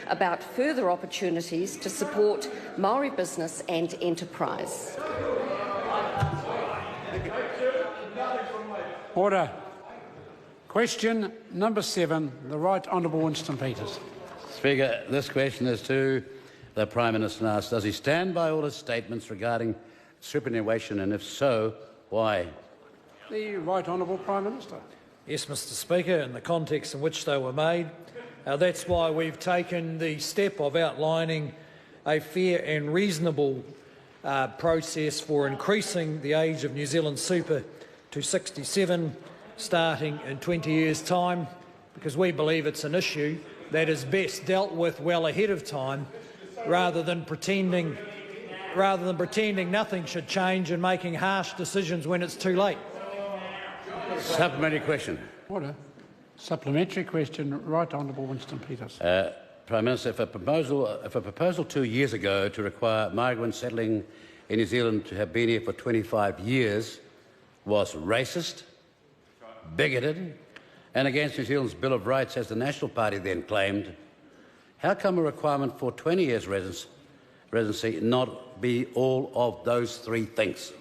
about further opportunities to support Māori business and enterprise. Order. Question number 7, the Right Honourable Winston Peters. Speaker, this question is to the Prime Minister and asks, does he stand by all his statements regarding superannuation, and if so, why? The Right Honourable Prime Minister. Yes, Mr Speaker, in the context in which they were made. That's why we've taken the step of outlining a fair and reasonable process for increasing the age of New Zealand super to 67, starting in 20 years' time, because we believe it's an issue that is best dealt with well ahead of time, rather than pretending nothing should change and making harsh decisions when it's too late. Supplementary question. Order. Supplementary question, Right Honourable Winston Peters. Prime Minister, if a proposal 2 years ago to require migrants settling in New Zealand to have been here for 25 years was racist, bigoted and against New Zealand's Bill of Rights, as the National Party then claimed, how come a requirement for 20 years residency not be all of those three things?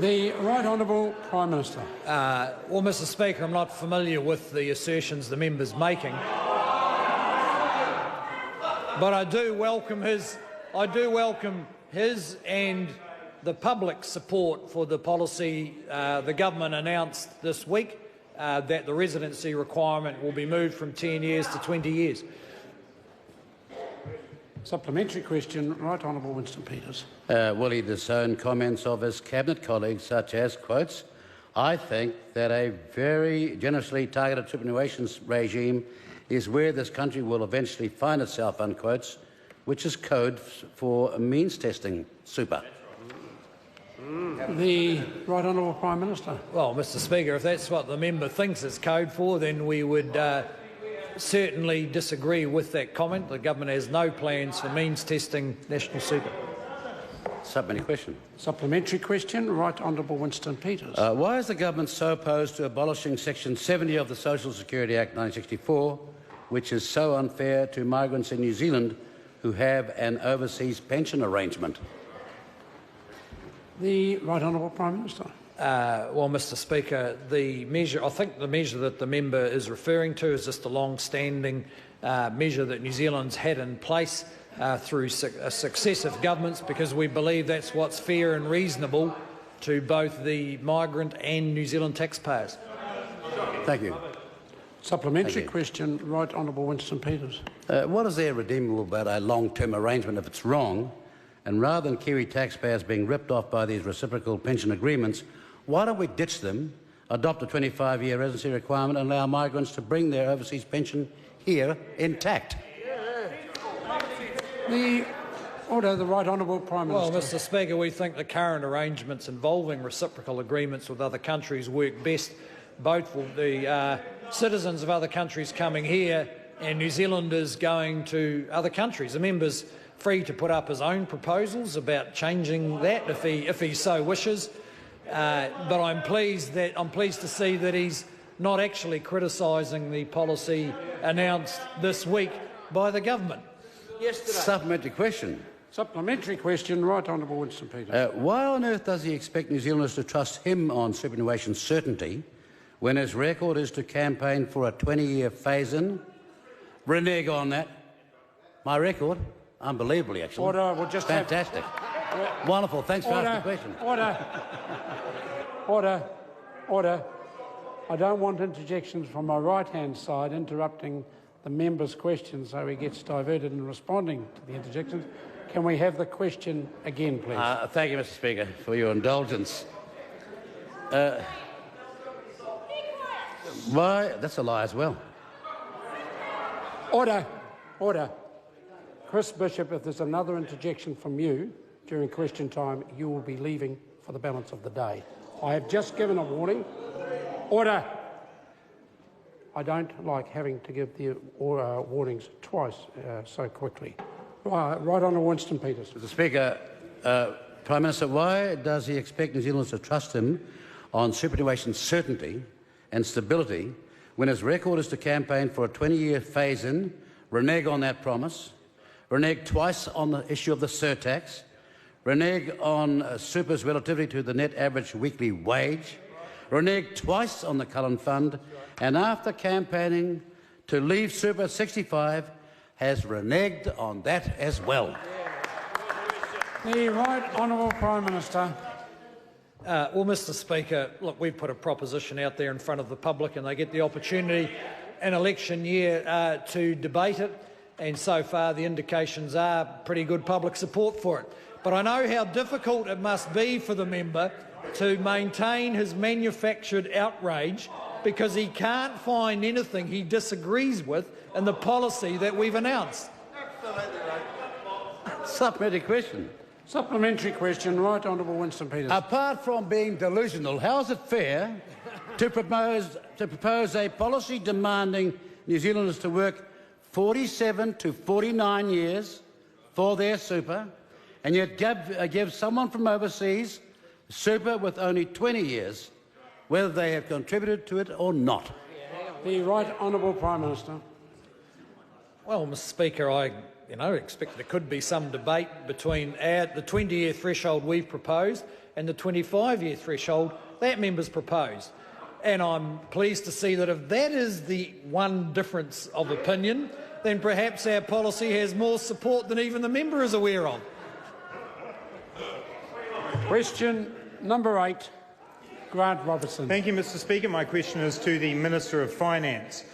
The Right Honourable Prime Minister. Well, Mr Speaker, I'm not familiar with the assertions the member's making, but I do welcome his and the public support for the policy the government announced this week, that the residency requirement will be moved from 10 years to 20 years. Supplementary question, Right Honourable Winston Peters. Will he disown comments of his cabinet colleagues, such as, quotes, I think that a very generously targeted superannuation regime is where this country will eventually find itself, unquotes, which is code for means testing super? The Right Honourable Prime Minister. Well, Mr Speaker, if that's what the member thinks it's code for, then we would certainly disagree with that comment. The government has no plans for means testing national super. Supplementary question. Supplementary question, Right Honourable Winston Peters. Why is the government so opposed to abolishing Section 70 of the Social Security Act 1964, which is so unfair to migrants in New Zealand who have an overseas pension arrangement? The Right Honourable Prime Minister. Well, Mr Speaker, I think the measure that the member is referring to is just a long-standing measure that New Zealand's had in place through successive governments, because we believe that's what's fair and reasonable to both the migrant and New Zealand taxpayers. Thank you. Supplementary question, Right Honourable Winston Peters. What is there redeemable about a long-term arrangement if it's wrong? And rather than Kiwi taxpayers being ripped off by these reciprocal pension agreements, why don't we ditch them, adopt a 25-year residency requirement and allow migrants to bring their overseas pension here intact? The Right Honourable Prime Minister. Well, Mr Speaker, we think the current arrangements involving reciprocal agreements with other countries work best, both for the citizens of other countries coming here and New Zealanders going to other countries. The member's free to put up his own proposals about changing that if he so wishes, but I'm pleased to see that he's not actually criticising the policy announced this week by the government. Supplementary question. Supplementary question, Right Honourable Winston Peters. Why on earth does he expect New Zealanders to trust him on superannuation certainty when his record is to campaign for a 20-year phase-in? Renege on that. My record? Unbelievably, actually. Order. We'll just fantastic. Wonderful. Thanks for asking the question. Order. I don't want interjections from my right-hand side interrupting the member's question so he gets diverted in responding to the interjections. Can we have the question again, please? Thank you, Mr Speaker, for your indulgence. Why? That's a lie as well. Order. Chris Bishop, if there's another interjection from you during question time, you will be leaving for the balance of the day. I have just given a warning. Order. I don't like having to give the warnings twice so quickly. Right Honourable Winston Peters. Mr Speaker, Prime Minister, why does he expect New Zealanders to trust him on superannuation certainty and stability when his record is to campaign for a 20-year phase-in renege on that promise, renege twice on the issue of the surtax, renege on super's relativity to the net average weekly wage, renege twice on the Cullen Fund, and after campaigning to leave super at 65, has reneged on that as well. The Right Honourable Prime Minister. Well, Mr Speaker, look, we've put a proposition out there in front of the public and they get the opportunity in election year to debate it, and so far the indications are pretty good public support for it. But I know how difficult it must be for the member to maintain his manufactured outrage because he can't find anything he disagrees with in the policy that we've announced. Supplementary question. Supplementary question, Right Honourable Winston Peters. Apart from being delusional, how is it fair to propose a policy demanding New Zealanders to work 47 to 49 years for their super, and yet give someone from overseas super with only 20 years, whether they have contributed to it or not? The Right Honourable Prime Minister. Well, Mr Speaker, I expect there could be some debate between the 20-year threshold we've proposed and the 25-year threshold that members proposed. And I'm pleased to see that if that is the one difference of opinion, then perhaps our policy has more support than even the member is aware of. Question number 8, Grant Robertson. Thank you, Mr Speaker. My question is to the Minister of Finance.